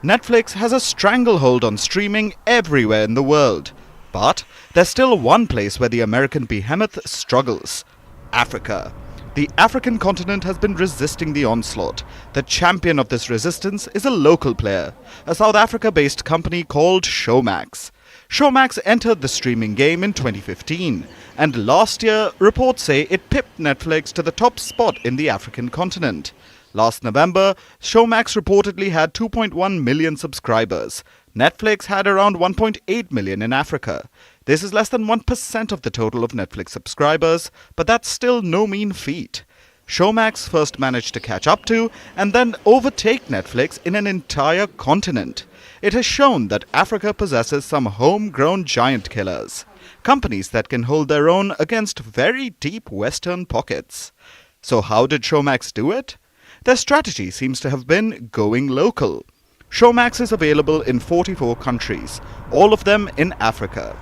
Netflix has a stranglehold on streaming everywhere in the world. But there's still one place where the American behemoth struggles: Africa. the African continent has been resisting the onslaught. The champion of this resistance is a local player, a South Africa-based company called Showmax. Showmax entered the streaming game in 2015, and last year, reports say it pipped Netflix to the top spot in the African continent. Last November, Showmax reportedly had 2.1 million subscribers. Netflix had around 1.8 million in Africa. This is less than 1% of the total of Netflix subscribers, but that's still no mean feat. Showmax first managed to catch up to and then overtake Netflix in an entire continent. It has shown that Africa possesses some homegrown giant killers, companies that can hold their own against very deep Western pockets. So how did Showmax do it? Their strategy seems to have been going local. Showmax is available in 44 countries, all of them in Africa.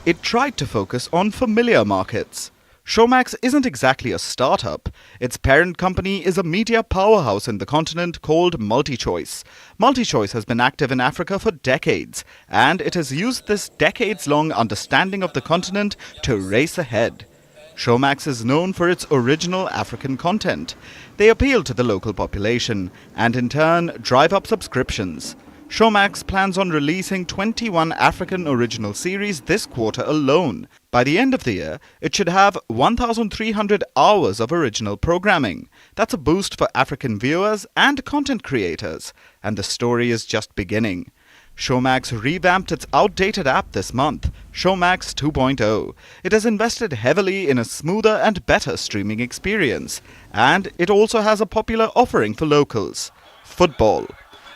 It tried to focus on familiar markets. Showmax isn't exactly a startup. Its parent company is a media powerhouse in the continent called MultiChoice. MultiChoice has been active in Africa for decades, and it has used this decades-long understanding of the continent to race ahead. Showmax is known for its original African content. They appeal to the local population and in turn drive up subscriptions. Showmax plans on releasing 21 African original series this quarter alone. By the end of the year, it should have 1,300 hours of original programming. That's a boost for African viewers and content creators. And the story is just beginning. Showmax revamped its outdated app this month, Showmax 2.0. It has invested heavily in a smoother and better streaming experience. And it also has a popular offering for locals: football.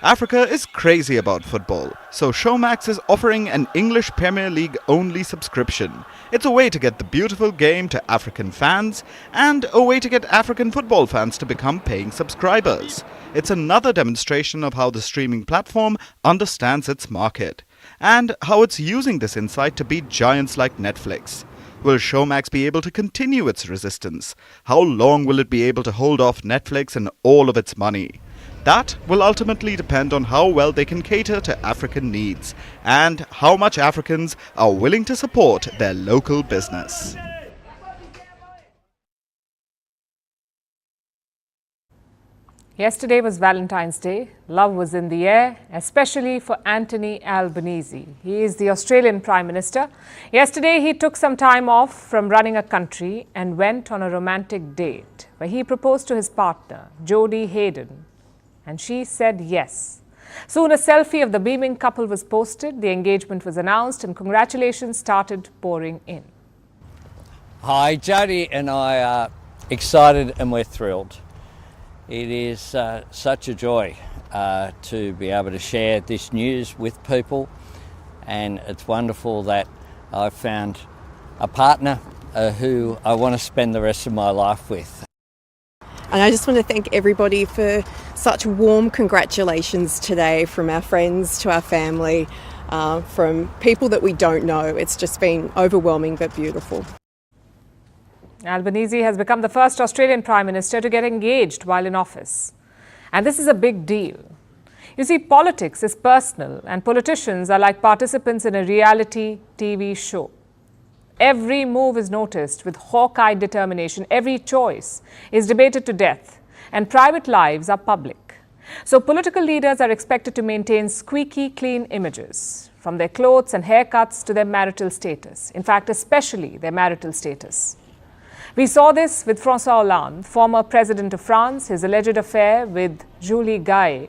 Africa is crazy about football, so Showmax is offering an English Premier League only subscription. It's a way to get the beautiful game to African fans and a way to get African football fans to become paying subscribers. It's another demonstration of how the streaming platform understands its market and how it's using this insight to beat giants like Netflix. Will Showmax be able to continue its resistance? How long will it be able to hold off Netflix and all of its money? That will ultimately depend on how well they can cater to African needs and how much Africans are willing to support their local business. Yesterday was Valentine's Day. Love was in the air, especially for Anthony Albanese. He is the Australian Prime Minister. Yesterday, he took some time off from running a country and went on a romantic date where he proposed to his partner, Jodie Hayden. And she said yes. Soon a selfie of the beaming couple was posted, the engagement was announced, and congratulations started pouring in. Hi, Jodie and I are excited and we're thrilled. It is such a joy to be able to share this news with people, and it's wonderful that I've found a partner who I want to spend the rest of my life with. And I just want to thank everybody for such warm congratulations today, from our friends to our family, from people that we don't know. It's just been overwhelming but beautiful. Albanese has become the first Australian Prime Minister to get engaged while in office. And this is a big deal. You see, politics is personal and politicians are like participants in a reality TV show. Every move is noticed with hawk-eyed determination. Every choice is debated to death, and private lives are public. So political leaders are expected to maintain squeaky clean images, from their clothes and haircuts to their marital status. In fact, especially their marital status. We saw this with François Hollande, former president of France. His alleged affair with Julie Gaye,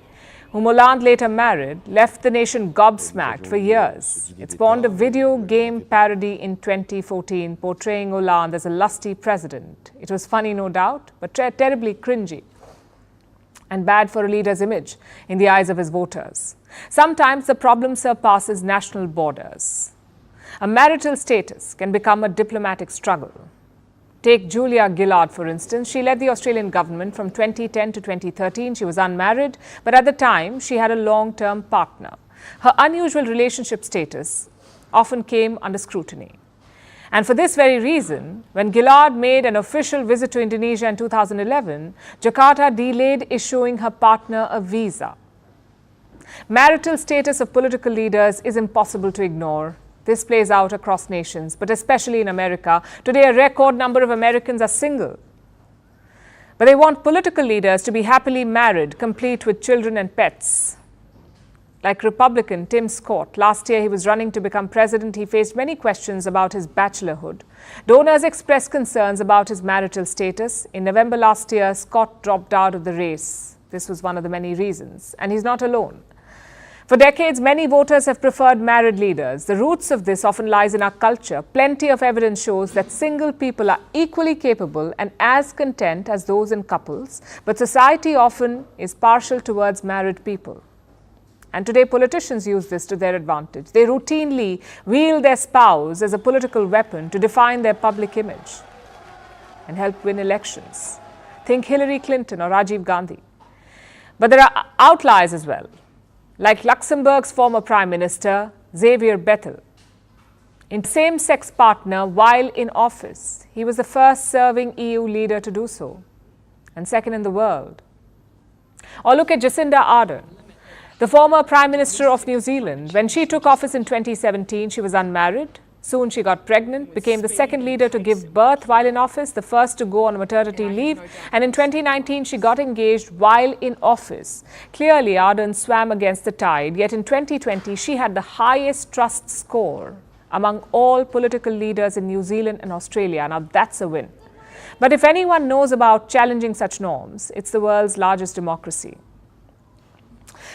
whom Hollande later married, left the nation gobsmacked for years. It spawned a video game parody in 2014 portraying Hollande as a lusty president. It was funny, no doubt, but terribly cringy and bad for a leader's image in the eyes of his voters. Sometimes the problem surpasses national borders. A marital status can become a diplomatic struggle. Take Julia Gillard, for instance. She led the Australian government from 2010 to 2013. She was unmarried, but at the time, she had a long-term partner. Her unusual relationship status often came under scrutiny. And for this very reason, when Gillard made an official visit to Indonesia in 2011, Jakarta delayed issuing her partner a visa. Marital status of political leaders is impossible to ignore. This plays out across nations, but especially in America. Today, a record number of Americans are single. But they want political leaders to be happily married, complete with children and pets. Like Republican Tim Scott, last year he was running to become president. He faced many questions about his bachelorhood. Donors expressed concerns about his marital status. In November last year, Scott dropped out of the race. This was one of the many reasons, and he's not alone. For decades, many voters have preferred married leaders. The roots of this often lies in our culture. Plenty of evidence shows that single people are equally capable and as content as those in couples, but society often is partial towards married people. And today, politicians use this to their advantage. They routinely wield their spouse as a political weapon to define their public image and help win elections. Think Hillary Clinton or Rajiv Gandhi. But there are outliers as well, like Luxembourg's former Prime Minister, Xavier Bettel. In same-sex partner while in office, he was the first serving EU leader to do so, and second in the world. Or look at Jacinda Ardern, the former Prime Minister of New Zealand. When she took office in 2017, she was unmarried. Soon she got pregnant, became the second leader to give birth while in office, the first to go on maternity leave, and in 2019 she got engaged while in office. Clearly, Ardern swam against the tide, yet in 2020 she had the highest trust score among all political leaders in New Zealand and Australia. Now that's a win. But if anyone knows about challenging such norms, it's the world's largest democracy.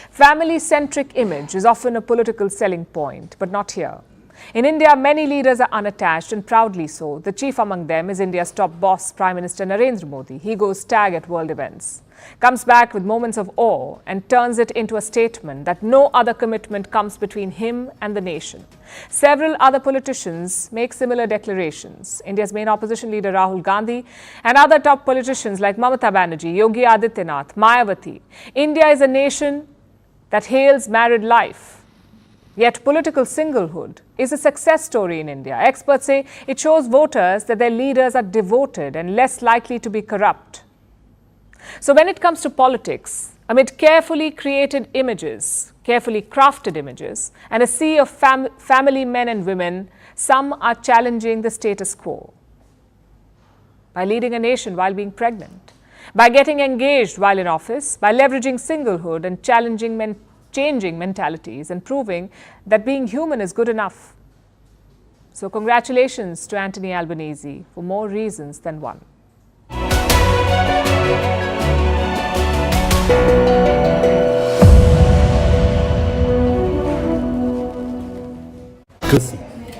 Family-centric image is often a political selling point, but not here. In India, many leaders are unattached, and proudly so. The chief among them is India's top boss, Prime Minister Narendra Modi. He goes stag at world events, comes back with moments of awe, and turns it into a statement that no other commitment comes between him and the nation. Several other politicians make similar declarations. India's main opposition leader Rahul Gandhi and other top politicians like Mamata Banerjee, Yogi Adityanath, Mayawati. India is a nation that hails married life. Yet political singlehood is a success story in India. Experts say it shows voters that their leaders are devoted and less likely to be corrupt. So when it comes to politics, amid carefully created images, carefully crafted images, and a sea of family men and women, some are challenging the status quo. By leading a nation while being pregnant, by getting engaged while in office, by leveraging singlehood and changing mentalities and proving that being human is good enough. So congratulations to Anthony Albanese for more reasons than one.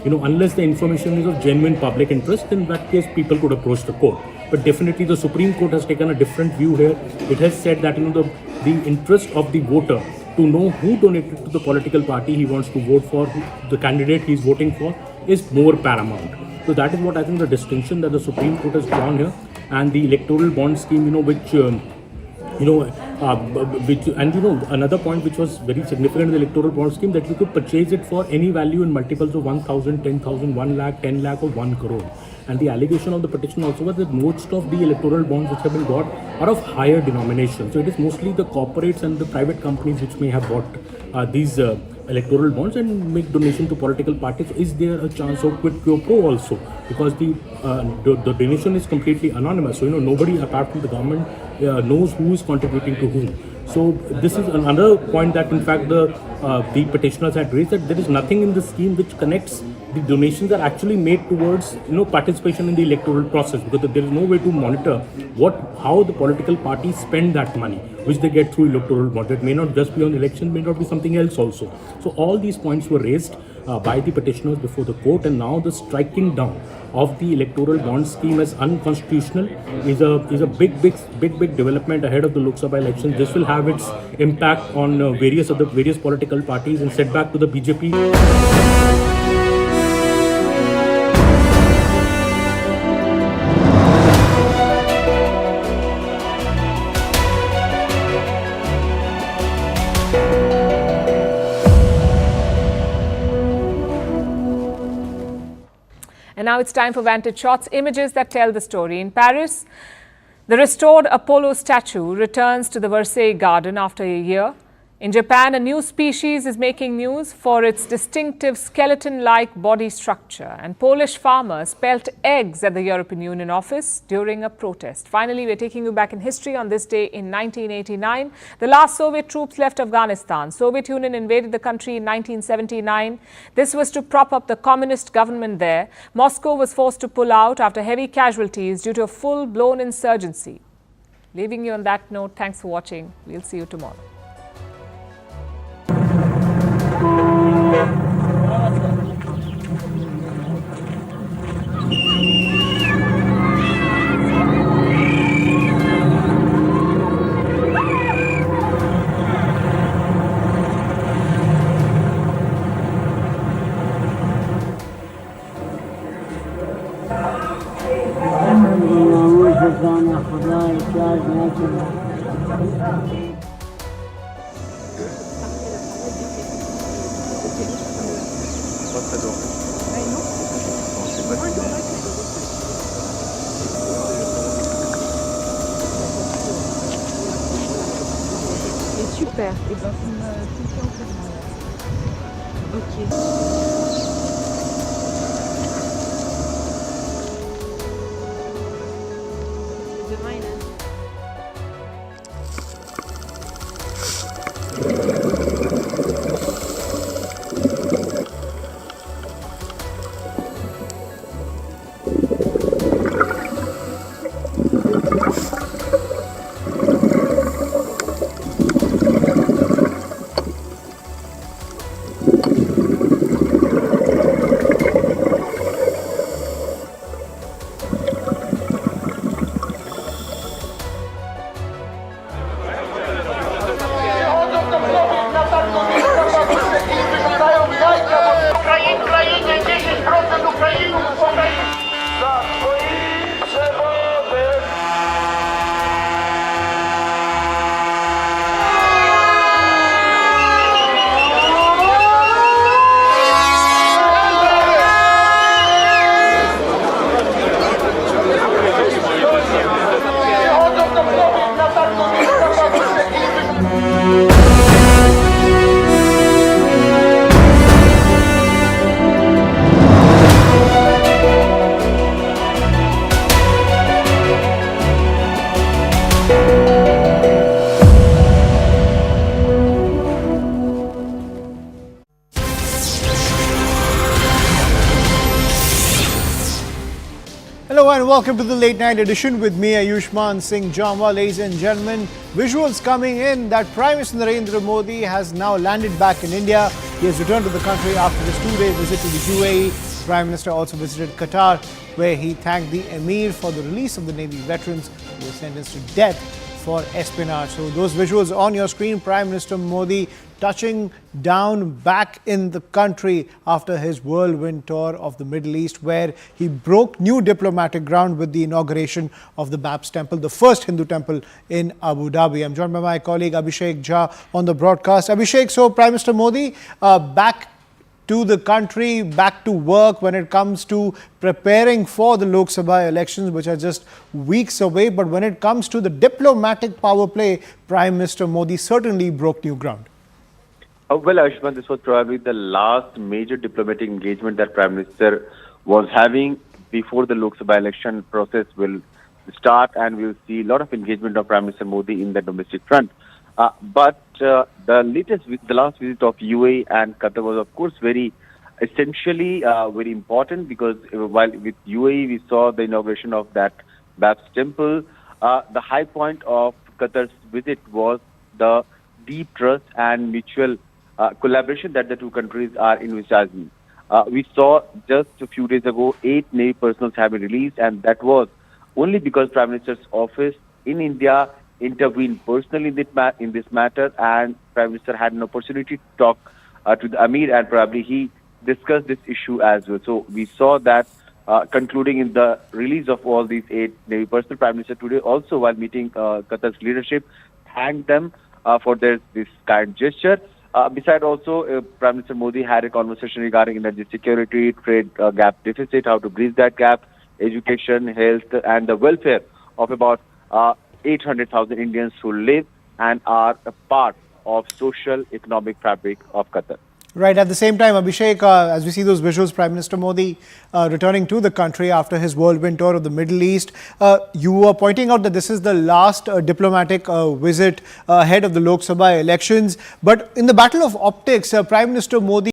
Unless the information is of genuine public interest, in that case people could approach the court. But definitely the Supreme Court has taken a different view here. It has said that the interest of the voter to know who donated to the political party he wants to vote for, the candidate he is voting for, is more paramount. So that is what I think the distinction that the Supreme Court has drawn here. And the electoral bond scheme, another point which was very significant in the electoral bond scheme, that you could purchase it for any value in multiples of 1,000, 10,000, 1 lakh, 10 lakh or 1 crore. And the allegation of the petition also was that most of the electoral bonds which have been bought are of higher denomination. So it is mostly the corporates and the private companies which may have bought these electoral bonds and make donation to political parties. Is there a chance of quid pro quo also? Because the donation is completely anonymous. So nobody apart from the government knows who is contributing to whom. So this is another point that in fact the petitioners had raised, that there is nothing in the scheme which connects the donations are actually made towards participation in the electoral process, because there is no way to monitor how the political parties spend that money which they get through electoral bond. It may not just be on election, may not be something else also. So all these points were raised by the petitioners before the court, and now the striking down of the electoral bond scheme as unconstitutional is a big development ahead of the Lok Sabha elections. This will have its impact on various political parties and setback to the BJP. And now it's time for Vantage Shots, images that tell the story. In Paris, the restored Apollo statue returns to the Versailles garden after a year. In Japan, a new species is making news for its distinctive skeleton-like body structure, and Polish farmers pelt eggs at the European Union office during a protest. Finally, we're taking you back in history on this day in 1989. The last Soviet troops left Afghanistan. Soviet Union invaded the country in 1979. This was to prop up the communist government there. Moscow was forced to pull out after heavy casualties due to a full-blown insurgency. Leaving you on that note, thanks for watching. We'll see you tomorrow. Super. Et ben, tu me tiens au courant. Ok. Demain, il a... Hello and welcome to the late night edition with me, Ayushman Singh Jamwa. Ladies and gentlemen, visuals coming in that Prime Minister Narendra Modi has now landed back in India. He has returned to the country after his 2-day visit to the UAE. Prime Minister also visited Qatar, where he thanked the Emir for the release of the Navy veterans who were sentenced to death for espionage. So those visuals on your screen, Prime Minister Modi touching down back in the country after his whirlwind tour of the Middle East, where he broke new diplomatic ground with the inauguration of the Babs Temple, the first Hindu temple in Abu Dhabi. I'm joined by my colleague Abhishek Jha on the broadcast. Abhishek, so Prime Minister Modi back to the country, back to work when it comes to preparing for the Lok Sabha elections, which are just weeks away. But when it comes to the diplomatic power play, Prime Minister Modi certainly broke new ground. Well, Ayushman, this was probably the last major diplomatic engagement that Prime Minister was having before the Lok Sabha election process will start, and we'll see a lot of engagement of Prime Minister Modi in the domestic front. But the last visit of UAE and Qatar was, of course, very very important, because while with UAE we saw the inauguration of that Babs Temple, the high point of Qatar's visit was the deep trust and mutual collaboration that the two countries are envisaging. We saw just a few days ago 8 Navy personnel have been released, and that was only because Prime Minister's office in India intervened personally in this matter, and Prime Minister had an opportunity to talk to the Amir, and probably he discussed this issue as well. So we saw that concluding in the release of all these 8 Navy personnel. Prime Minister today also, while meeting Qatar's leadership, thanked them for this kind gesture. Besides also, Prime Minister Modi had a conversation regarding energy security, trade gap deficit, how to bridge that gap, education, health, and the welfare of about 800,000 Indians who live and are a part of social economic fabric of Qatar. Right. At the same time, Abhishek, as we see those visuals, Prime Minister Modi returning to the country after his whirlwind tour of the Middle East, you are pointing out that this is the last diplomatic visit ahead of the Lok Sabha elections. But in the battle of optics, Prime Minister Modi